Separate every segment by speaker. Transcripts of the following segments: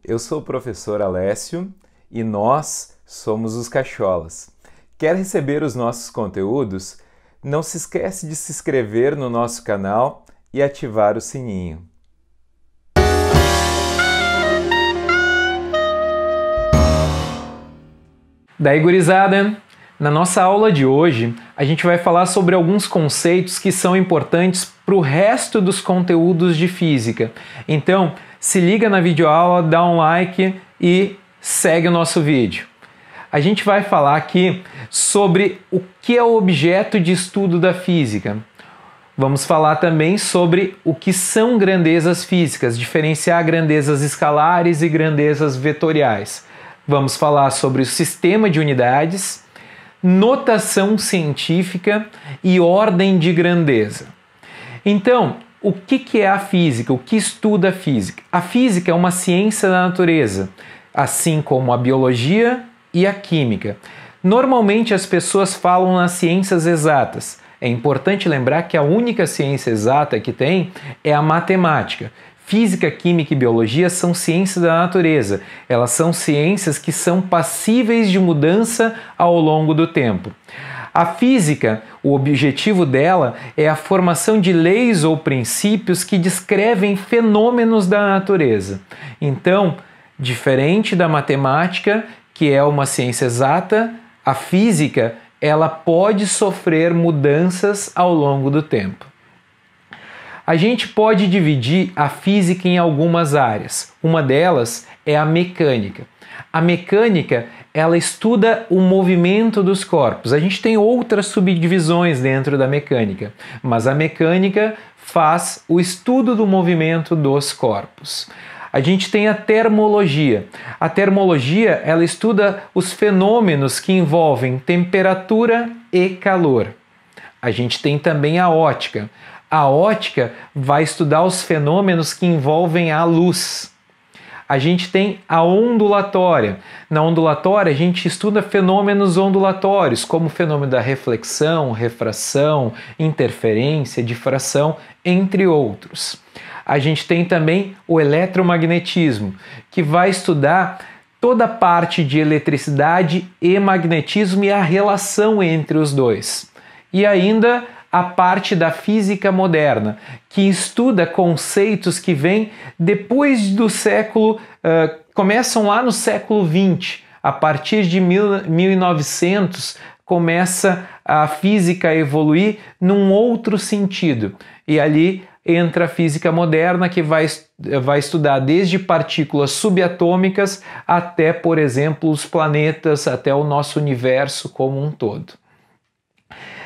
Speaker 1: Eu sou o professor Alessio e nós somos os Cacholas. Quer receber os nossos conteúdos? Não se esquece de se inscrever no nosso canal e ativar o sininho.
Speaker 2: Daí, gurizada, na nossa aula de hoje, a gente vai falar sobre alguns conceitos que são importantes para o resto dos conteúdos de física. Então, se liga na videoaula, dá um like e segue o nosso vídeo. A gente vai falar aqui sobre o que é o objeto de estudo da física. Vamos falar também sobre o que são grandezas físicas, diferenciar grandezas escalares e grandezas vetoriais. Vamos falar sobre o sistema de unidades, notação científica e ordem de grandeza. Então, o que é a física? O que estuda a física? A física é uma ciência da natureza, assim como a biologia e a química. Normalmente as pessoas falam nas ciências exatas. É importante lembrar que a única ciência exata que tem é a matemática. Física, química e biologia são ciências da natureza. Elas são ciências que são passíveis de mudança ao longo do tempo. A física, o objetivo dela é a formação de leis ou princípios que descrevem fenômenos da natureza. Então, diferente da matemática, que é uma ciência exata, a física ela pode sofrer mudanças ao longo do tempo. A gente pode dividir a física em algumas áreas. Uma delas é a mecânica. A mecânica, ela estuda o movimento dos corpos. A gente tem outras subdivisões dentro da mecânica, mas a mecânica faz o estudo do movimento dos corpos. A gente tem a termologia. A termologia, ela estuda os fenômenos que envolvem temperatura e calor. A gente tem também a ótica. A ótica vai estudar os fenômenos que envolvem a luz. A gente tem a ondulatória. Na ondulatória, a gente estuda fenômenos ondulatórios, como o fenômeno da reflexão, refração, interferência, difração, entre outros. A gente tem também o eletromagnetismo, que vai estudar toda a parte de eletricidade e magnetismo e a relação entre os dois. E ainda a parte da física moderna, que estuda conceitos que vêm depois do século, começam lá no século XX. A partir de 1900 começa a física a evoluir num outro sentido. E ali entra a física moderna, que vai estudar desde partículas subatômicas até, por exemplo, os planetas, até o nosso universo como um todo.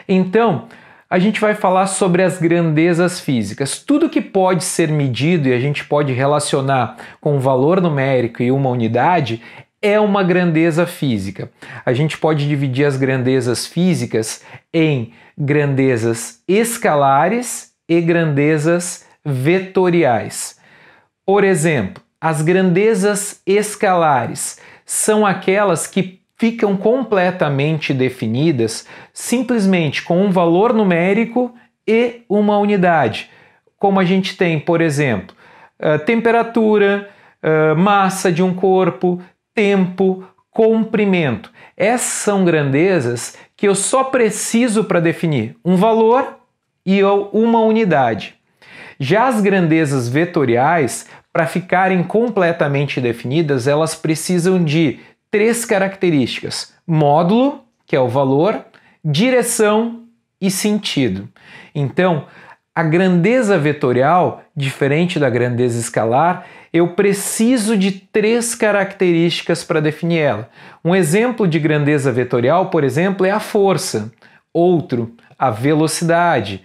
Speaker 2: Então, a gente vai falar sobre as grandezas físicas. Tudo que pode ser medido e a gente pode relacionar com um valor numérico e uma unidade é uma grandeza física. A gente pode dividir as grandezas físicas em grandezas escalares e grandezas vetoriais. Por exemplo, as grandezas escalares são aquelas que ficam completamente definidas simplesmente com um valor numérico e uma unidade. Como a gente tem, por exemplo, temperatura, massa de um corpo, tempo, comprimento. Essas são grandezas que eu só preciso para definir um valor e uma unidade. Já as grandezas vetoriais, para ficarem completamente definidas, elas precisam de três características: módulo, que é o valor, direção e sentido. Então, a grandeza vetorial, diferente da grandeza escalar, eu preciso de três características para definir ela. Um exemplo de grandeza vetorial, por exemplo, é a força. Outro, a velocidade.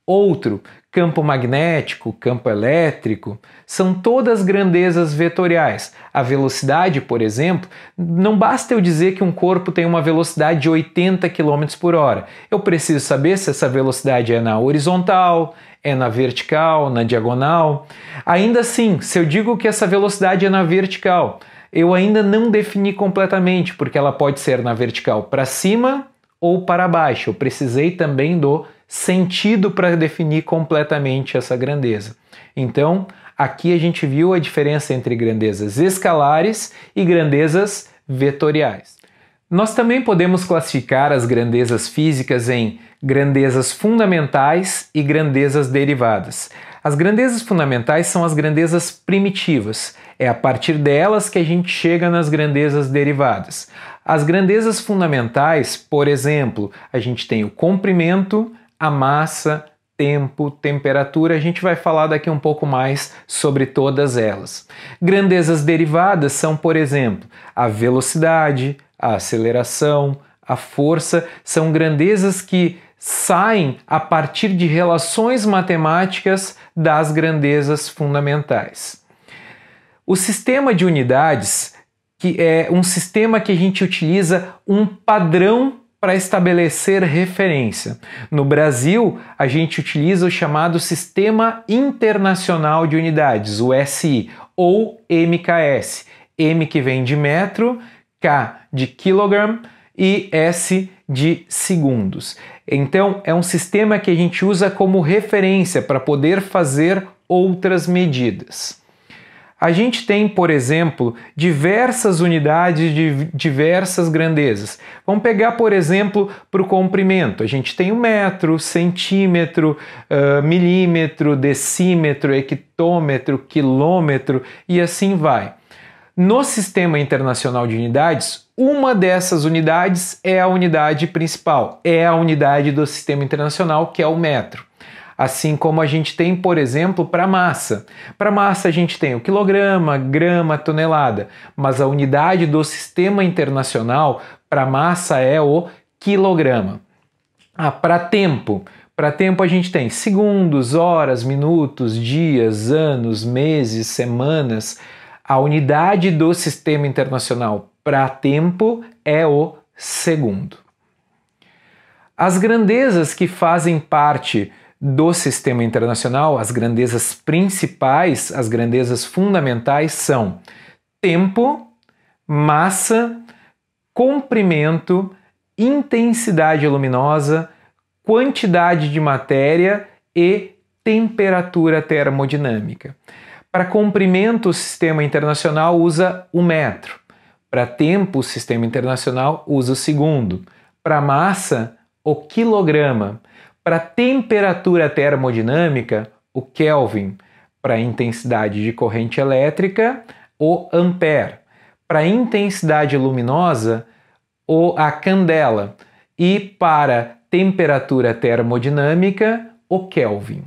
Speaker 2: Outro, campo magnético, campo elétrico, são todas grandezas vetoriais. A velocidade, por exemplo, não basta eu dizer que um corpo tem uma velocidade de 80 km por hora. Eu preciso saber se essa velocidade é na horizontal, é na vertical, na diagonal. Ainda assim, se eu digo que essa velocidade é na vertical, eu ainda não defini completamente, porque ela pode ser na vertical para cima ou para baixo. Eu precisei também do sentido para definir completamente essa grandeza. Então, aqui a gente viu a diferença entre grandezas escalares e grandezas vetoriais. Nós também podemos classificar as grandezas físicas em grandezas fundamentais e grandezas derivadas. As grandezas fundamentais são as grandezas primitivas. É a partir delas que a gente chega nas grandezas derivadas. As grandezas fundamentais, por exemplo, a gente tem o comprimento, a massa, tempo, temperatura. A gente vai falar daqui um pouco mais sobre todas elas. Grandezas derivadas são, por exemplo, a velocidade, a aceleração, a força. São grandezas que saem a partir de relações matemáticas das grandezas fundamentais. O sistema de unidades, que é um sistema que a gente utiliza um padrão para estabelecer referência. No Brasil, a gente utiliza o chamado Sistema Internacional de Unidades, o SI, ou MKS. M que vem de metro, K de quilogram e S de segundos. Então, é um sistema que a gente usa como referência para poder fazer outras medidas. A gente tem, por exemplo, diversas unidades de diversas grandezas. Vamos pegar, por exemplo, para o comprimento. A gente tem o metro, centímetro, milímetro, decímetro, hectômetro, quilômetro e assim vai. No Sistema Internacional de Unidades, uma dessas unidades é a unidade principal, é a unidade do Sistema Internacional, que é o metro. Assim como a gente tem, por exemplo, para massa. Para massa a gente tem o quilograma, grama, tonelada, mas a unidade do Sistema Internacional para massa é o quilograma. Para tempo a gente tem segundos, horas, minutos, dias, anos, meses, semanas. A unidade do Sistema Internacional para tempo é o segundo. As grandezas que fazem parte do Sistema Internacional, as grandezas principais, as grandezas fundamentais são tempo, massa, comprimento, intensidade luminosa, quantidade de matéria e temperatura termodinâmica. Para comprimento, o Sistema Internacional usa o metro. Para tempo, o Sistema Internacional usa o segundo. Para massa, o quilograma. Para temperatura termodinâmica, o Kelvin. Para intensidade de corrente elétrica, o ampere. Para intensidade luminosa, a candela. E para temperatura termodinâmica, o Kelvin.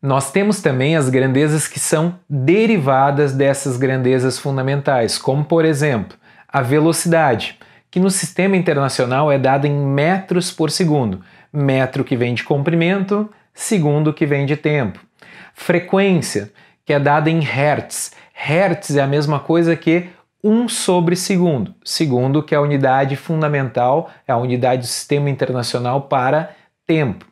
Speaker 2: Nós temos também as grandezas que são derivadas dessas grandezas fundamentais, como, por exemplo, a velocidade, que no Sistema Internacional é dada em metros por segundo. Metro que vem de comprimento, segundo que vem de tempo. Frequência, que é dada em hertz. Hertz é a mesma coisa que 1 sobre segundo. Segundo, que é a unidade fundamental, é a unidade do Sistema Internacional para tempo.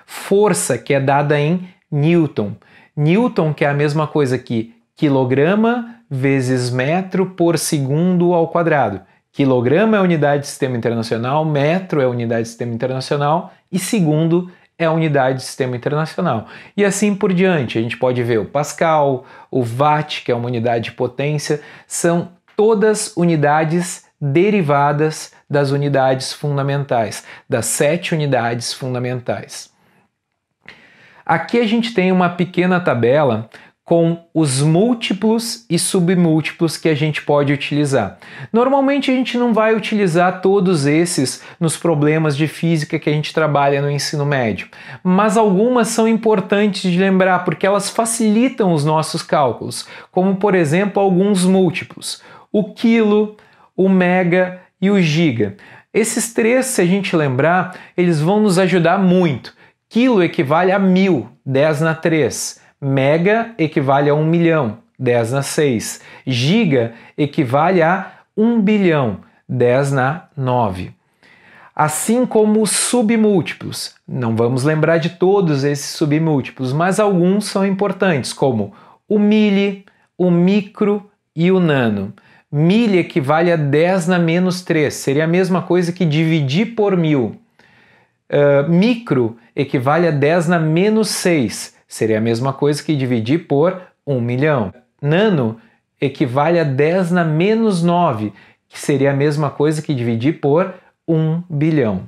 Speaker 2: Força, que é dada em Newton. Newton, que é a mesma coisa que quilograma vezes metro por segundo ao quadrado. Quilograma é a unidade do Sistema Internacional, metro é a unidade do Sistema Internacional e segundo é a unidade do Sistema Internacional. E assim por diante. A gente pode ver o Pascal, o Watt, que é uma unidade de potência, são todas unidades derivadas das unidades fundamentais, das 7 unidades fundamentais. Aqui a gente tem uma pequena tabela com os múltiplos e submúltiplos que a gente pode utilizar. Normalmente a gente não vai utilizar todos esses nos problemas de física que a gente trabalha no ensino médio, mas algumas são importantes de lembrar porque elas facilitam os nossos cálculos, como por exemplo alguns múltiplos, o quilo, o mega e o giga. Esses três, se a gente lembrar, eles vão nos ajudar muito. Quilo equivale a 1000, 10 na 3. Mega equivale a 1 milhão, 10 na 6. Giga equivale a 1 bilhão, 10 na 9. Assim como os submúltiplos. Não vamos lembrar de todos esses submúltiplos, mas alguns são importantes, como o mili, o micro e o nano. Mili equivale a 10 na menos 3, seria a mesma coisa que dividir por 1000. Micro equivale a 10 na menos 6, seria a mesma coisa que dividir por 1 milhão. Nano equivale a 10 na menos 9, que seria a mesma coisa que dividir por 1 bilhão.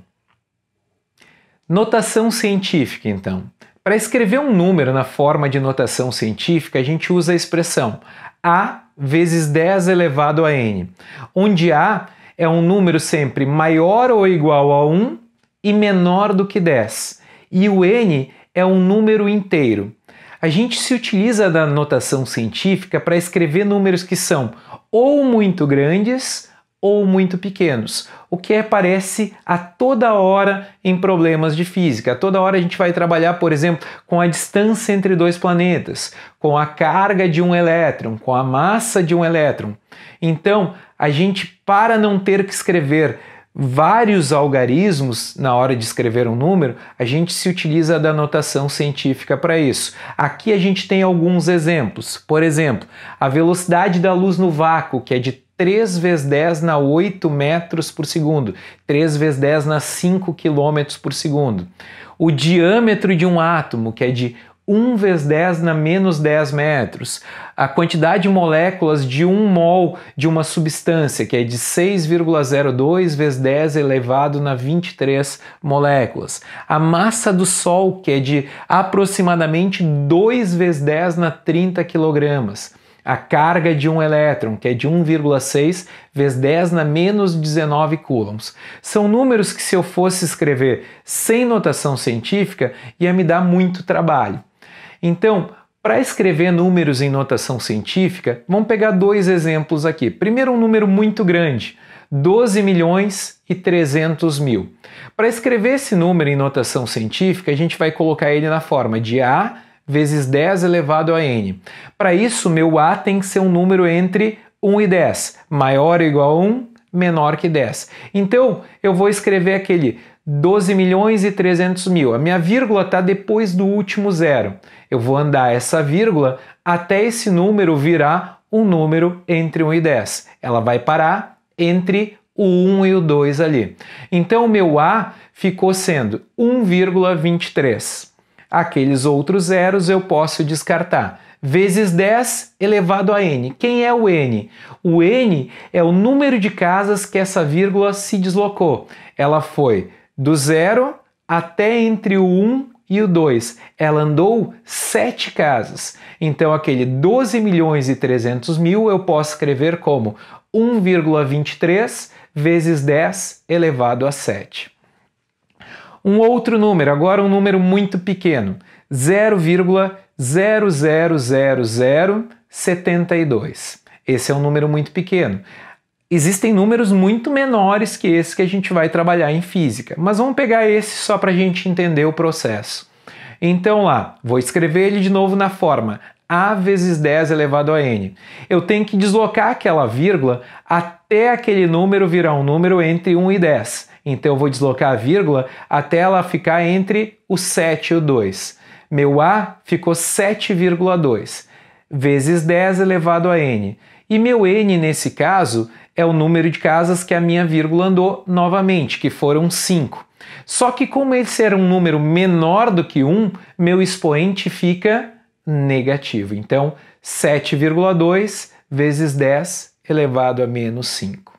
Speaker 2: Notação científica, então. Para escrever um número na forma de notação científica, a gente usa a expressão A vezes 10 elevado a n, onde A é um número sempre maior ou igual a 1 e menor do que 10, e o n é um número inteiro. A gente se utiliza da notação científica para escrever números que são ou muito grandes ou muito pequenos, o que aparece a toda hora em problemas de física. A toda hora a gente vai trabalhar, por exemplo, com a distância entre dois planetas, com a carga de um elétron, com a massa de um elétron. Então, a gente, para não ter que escrever vários algarismos na hora de escrever um número, a gente se utiliza da notação científica para isso. Aqui a gente tem alguns exemplos. Por exemplo, a velocidade da luz no vácuo, que é de 3 vezes 10 na 8 metros por segundo, 3 vezes 10 na 5 quilômetros por segundo. O diâmetro de um átomo, que é de 1 vezes 10 na menos 10 metros. A quantidade de moléculas de 1 mol de uma substância, que é de 6,02 vezes 10 elevado na 23 moléculas. A massa do Sol, que é de aproximadamente 2 vezes 10 na 30 quilogramas. A carga de um elétron, que é de 1,6 vezes 10 na menos 19 coulombs. São números que, se eu fosse escrever sem notação científica, ia me dar muito trabalho. Então, para escrever números em notação científica, vamos pegar dois exemplos aqui. Primeiro, um número muito grande, 12 milhões e 300 mil. Para escrever esse número em notação científica, a gente vai colocar ele na forma de A vezes 10 elevado a n. Para isso, meu A tem que ser um número entre 1 e 10, maior ou igual a 1, menor que 10. Então, eu vou escrever aquele 12 milhões e 300 mil. A minha vírgula está depois do último zero. Eu vou andar essa vírgula até esse número virar um número entre 1 e 10. Ela vai parar entre o 1 e o 2 ali. Então, o meu A ficou sendo 1,23. Aqueles outros zeros eu posso descartar. Vezes 10 elevado a n. Quem é o n? O n é o número de casas que essa vírgula se deslocou. Ela foi do 0 até entre o 1 e o 2. Ela andou 7 casas. Então, aquele 12 milhões e 300 mil eu posso escrever como 1,23 vezes 10 elevado a 7. Um outro número, agora um número muito pequeno, 0,000072. Esse é um número muito pequeno. Existem números muito menores que esse que a gente vai trabalhar em física, mas vamos pegar esse só para a gente entender o processo. Então lá, vou escrever ele de novo na forma A vezes 10 elevado a n. Eu tenho que deslocar aquela vírgula até aquele número virar um número entre 1 e 10. Então eu vou deslocar a vírgula até ela ficar entre o 7 e o 2. Meu A ficou 7,2 vezes 10 elevado a n. E meu n, nesse caso, é o número de casas que a minha vírgula andou novamente, que foram 5. Só que como esse era um número menor do que 1, meu expoente fica negativo. Então, 7,2 vezes 10 elevado a menos 5.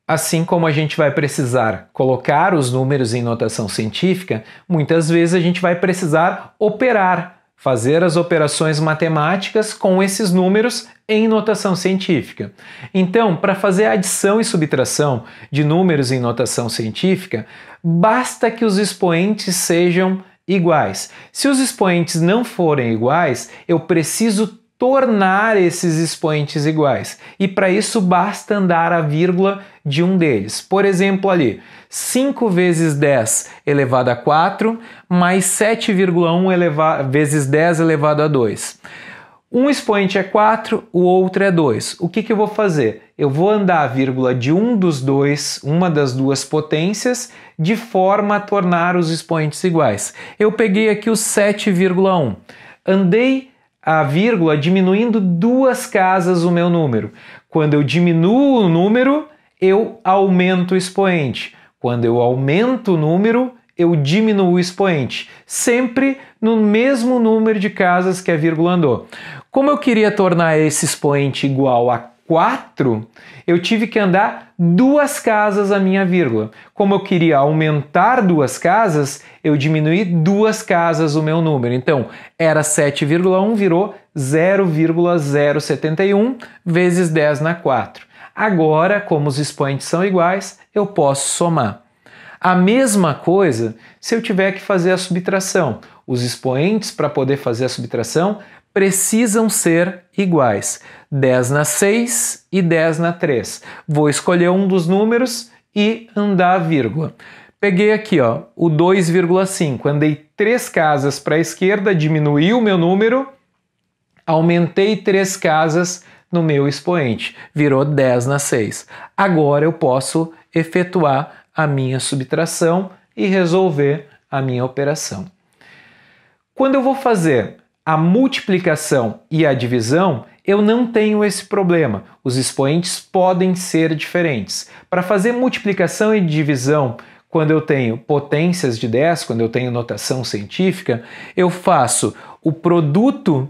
Speaker 2: Assim como a gente vai precisar colocar os números em notação científica, muitas vezes a gente vai precisar operar, fazer as operações matemáticas com esses números em notação científica. Então, para fazer a adição e subtração de números em notação científica, basta que os expoentes sejam iguais. Se os expoentes não forem iguais, eu preciso tornar esses expoentes iguais. E para isso basta andar a vírgula de um deles. Por exemplo, ali, 5 vezes 10 elevado a 4 mais 7,1 vezes 10 elevado a 2. Um expoente é 4, o outro é 2. O que eu vou fazer? Eu vou andar a vírgula de um dos dois, uma das duas potências, de forma a tornar os expoentes iguais. Eu peguei aqui o 7,1. Andei a vírgula diminuindo 2 casas o meu número. Quando eu diminuo o número, eu aumento o expoente. Quando eu aumento o número, eu diminuo o expoente, sempre no mesmo número de casas que a vírgula andou. Como eu queria tornar esse expoente igual a 4, eu tive que andar 2 casas a minha vírgula. Como eu queria aumentar 2 casas, eu diminuí 2 casas o meu número. Então, era 7,1, virou 0,071 vezes 10 na 4. Agora, como os expoentes são iguais, eu posso somar. A mesma coisa se eu tiver que fazer a subtração. Os expoentes, para poder fazer a subtração, precisam ser iguais. 10 na 6 e 10 na 3. Vou escolher um dos números e andar a vírgula. Peguei aqui ó, o 2,5. Andei 3 casas para a esquerda, diminuí o meu número, aumentei 3 casas no meu expoente. Virou 10 na 6. Agora eu posso efetuar a minha subtração e resolver a minha operação. Quando eu vou fazer a multiplicação e a divisão, eu não tenho esse problema. Os expoentes podem ser diferentes. Para fazer multiplicação e divisão, quando eu tenho potências de 10, quando eu tenho notação científica, eu faço o produto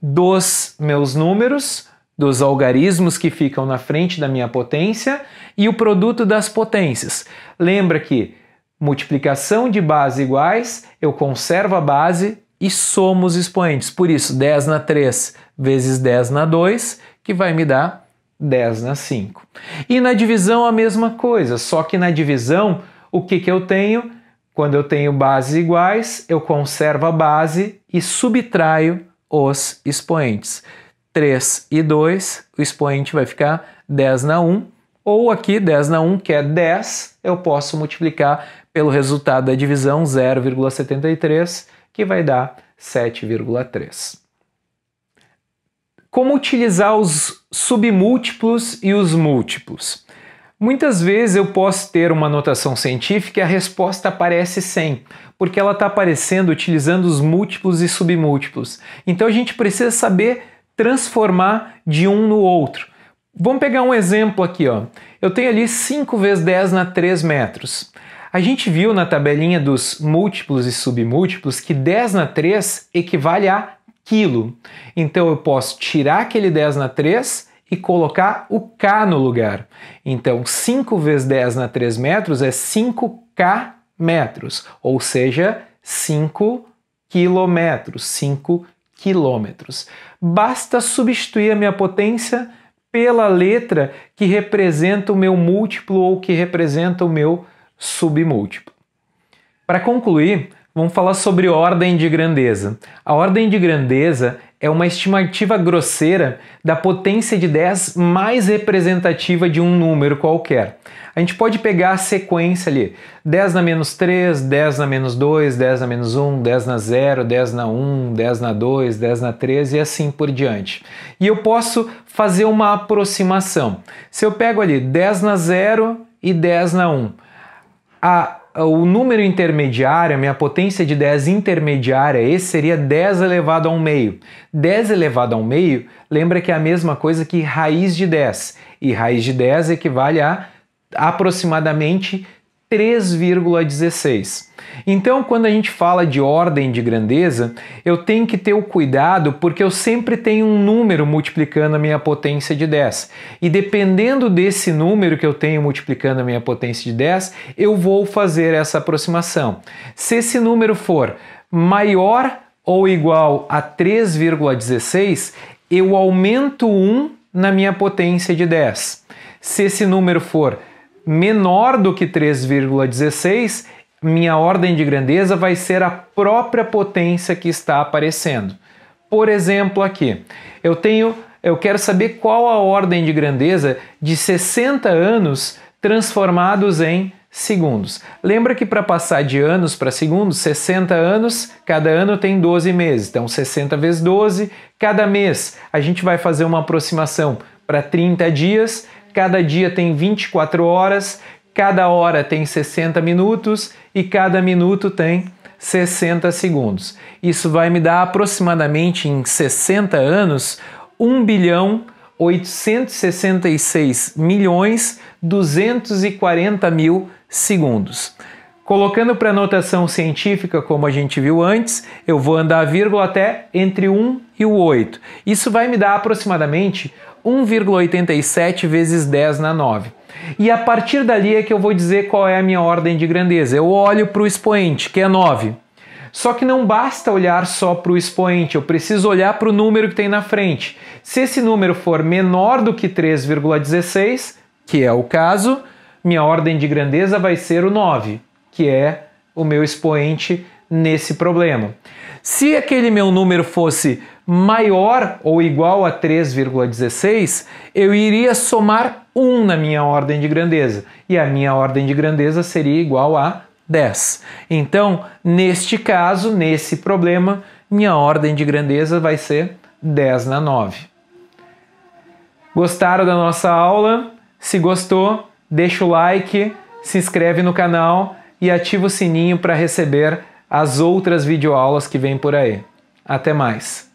Speaker 2: dos meus números, dos algarismos que ficam na frente da minha potência e o produto das potências. Lembra que multiplicação de base iguais, eu conservo a base e somo os expoentes. Por isso, 10 na 3 vezes 10 na 2, que vai me dar 10 na 5. E na divisão a mesma coisa, só que na divisão, o que eu tenho? Quando eu tenho bases iguais, eu conservo a base e subtraio os expoentes. 3 e 2, o expoente vai ficar 10 na 1, ou aqui 10 na 1, que é 10, eu posso multiplicar pelo resultado da divisão 0,73, que vai dar 7,3. Como utilizar os submúltiplos e os múltiplos? Muitas vezes eu posso ter uma notação científica e a resposta aparece sem, porque ela está aparecendo utilizando os múltiplos e submúltiplos. Então a gente precisa saber transformar de um no outro. Vamos pegar um exemplo aqui, ó. Eu tenho ali 5 vezes 10 na 3 metros. A gente viu na tabelinha dos múltiplos e submúltiplos que 10 na 3 equivale a quilo. Então eu posso tirar aquele 10 na 3 e colocar o K no lugar. Então 5 vezes 10 na 3 metros é 5K metros, ou seja, 5 quilômetros, 5 quilômetros. Basta substituir a minha potência pela letra que representa o meu múltiplo ou que representa o meu submúltiplo. Para concluir, vamos falar sobre ordem de grandeza. A ordem de grandeza é uma estimativa grosseira da potência de 10 mais representativa de um número qualquer. A gente pode pegar a sequência ali, 10 na menos 3, 10 na menos 2, 10 na menos 1, 10 na 0, 10 na 1, 10 na 2, 10 na 3 e assim por diante. E eu posso fazer uma aproximação. Se eu pego ali 10 na 0 e 10 na 1, o número intermediário, a minha potência de 10 intermediária, esse seria 10 elevado a 1 meio. 10 elevado a 1 meio, lembra que é a mesma coisa que raiz de 10. E raiz de 10 equivale a aproximadamente 3,16. Então, quando a gente fala de ordem de grandeza, eu tenho que ter o cuidado porque eu sempre tenho um número multiplicando a minha potência de 10. E dependendo desse número que eu tenho multiplicando a minha potência de 10, eu vou fazer essa aproximação. Se esse número for maior ou igual a 3,16, eu aumento 1 na minha potência de 10. Se esse número for menor do que 3,16, minha ordem de grandeza vai ser a própria potência que está aparecendo. Por exemplo, aqui, eu quero saber qual a ordem de grandeza de 60 anos transformados em segundos. Lembra que para passar de anos para segundos, 60 anos, cada ano tem 12 meses. Então, 60 vezes 12, cada mês a gente vai fazer uma aproximação para 30 dias, cada dia tem 24 horas, cada hora tem 60 minutos e cada minuto tem 60 segundos. Isso vai me dar aproximadamente em 60 anos 1 bilhão 866.240.000 segundos. Colocando para notação científica, como a gente viu antes, eu vou andar a vírgula até entre 1 e o 8. Isso vai me dar aproximadamente 1,87 vezes 10 na 9. E a partir dali é que eu vou dizer qual é a minha ordem de grandeza. Eu olho para o expoente, que é 9. Só que não basta olhar só para o expoente, eu preciso olhar para o número que tem na frente. Se esse número for menor do que 3,16, que é o caso, minha ordem de grandeza vai ser o 9, que é o meu expoente nesse problema. Se aquele meu número fosse maior ou igual a 3,16, eu iria somar 1 na minha ordem de grandeza, e a minha ordem de grandeza seria igual a 10. Então, neste caso, nesse problema, minha ordem de grandeza vai ser 10 na 9. Gostaram da nossa aula? Se gostou, deixa o like, se inscreve no canal e ativa o sininho para receber as outras videoaulas que vêm por aí. Até mais!